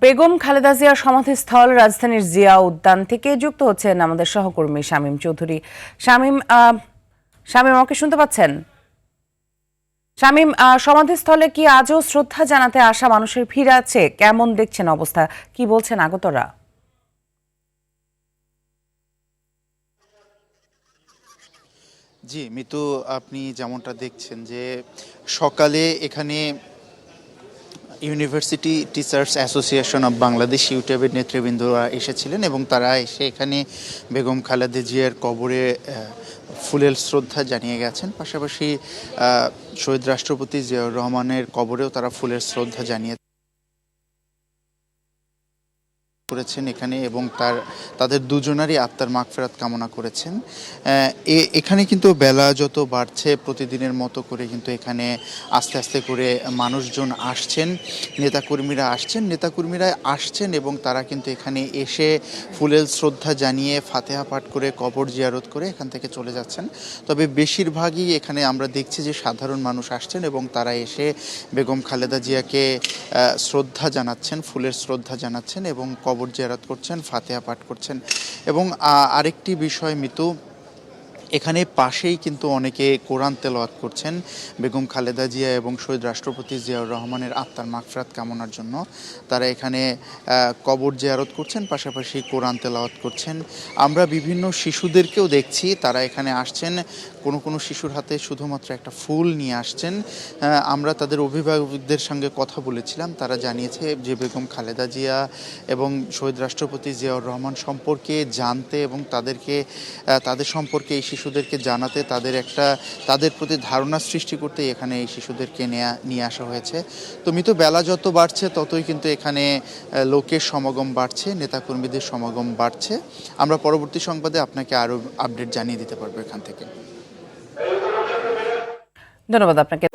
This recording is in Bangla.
বেগম খালেদা জিয়ার সমাধিস্থল রাজধানীর জিয়া উদ্যান থেকে যুক্ত হচ্ছেন আমাদের সহকর্মী শামীম চৌধুরী। শামীম, শামীম আমাকে শুনতে পাচ্ছেন? শামীম, সমাধিস্থলে কি আজও শ্রদ্ধা জানাতে আসা মানুষের ভিড় আছে? কেমন দেখছেন অবস্থা? কি বলছেন আগতরা? জি মিতু, আপনি যেমনটা দেখছেন যে সকালে এখানে university teachers association of Bangladesh ইউটিউবের নেতৃবৃন্দরা এসেছিলেন এবং তারা এসে এখানে বেগম খালেদা জিয়ার কবরে ফুলেল শ্রদ্ধা জানিয়ে গেছেন। পাশাপাশি শহীদ রাষ্ট্রপতি জিয়াউর রহমানের কবরেও তারা ফুলের শ্রদ্ধা জানিয়ে করেছেন এখানে এবং তাদের দুজনারই আত্মার মাগফিরাত কামনা করেছেন। এখানে কিন্তু বেলা যত বাড়ছে প্রতিদিনের মতো করে কিন্তু এখানে আস্তে আস্তে করে মানুষজন আসছেন, নেতাকর্মীরা আসছেন এবং তারা কিন্তু এখানে এসে ফুলেল শ্রদ্ধা জানিয়ে ফাতেহা পাঠ করে কবর জিয়ারত করে এখান থেকে চলে যাচ্ছেন। তবে বেশিরভাগই এখানে আমরা দেখছি যে সাধারণ মানুষ আসছেন এবং তারা এসে বেগম খালেদা জিয়াকে শ্রদ্ধা জানাচ্ছেন, ফুলের শ্রদ্ধা জানাচ্ছেন এবং কবর জিয়ারত করছেন, ফাতেহা পাঠ করছেন। এবং আরেকটি বিষয় মিতু, এখানে পাশেই কিন্তু অনেকে কোরআন তেলাওয়াত করছেন বেগম খালেদা জিয়া এবং শহীদ রাষ্ট্রপতি জিয়াউর রহমানের আত্মার মাগফিরাত কামনার জন্য। তারা এখানে কবর জিয়ারত করছেন, পাশাপাশি কোরআন তেলাওয়াত করছেন। আমরা বিভিন্ন শিশুদেরকেও দেখছি তারা এখানে আসছেন, কোনো শিশুর হাতে শুধুমাত্র একটা ফুল নিয়ে আসছেন। আমরা তাদের অভিভাবকদের সঙ্গে কথা বলেছিলাম, তারা জানিয়েছে যে বেগম খালেদা জিয়া এবং শহীদ রাষ্ট্রপতি জিয়াউর রহমান সম্পর্কে জানতে এবং তাদের সম্পর্কে এই শিশুদেরকে জানাতে, তাদের প্রতি ধারণা সৃষ্টি করতে এখানে এই শিশুদেরকে নিয়ে আসা হয়েছে। তো মিতু, বেলা যত বাড়ছে ততই কিন্তু এখানে লোকের সমাগম বাড়ছে, নেতাকর্মীদের সমাগম বাড়ছে। আমরা পরবর্তী সংবাদে আপনাকে আরও আপডেট জানিয়ে দিতে পারবো এখান থেকে। ধন্যবাদ আপনাকে।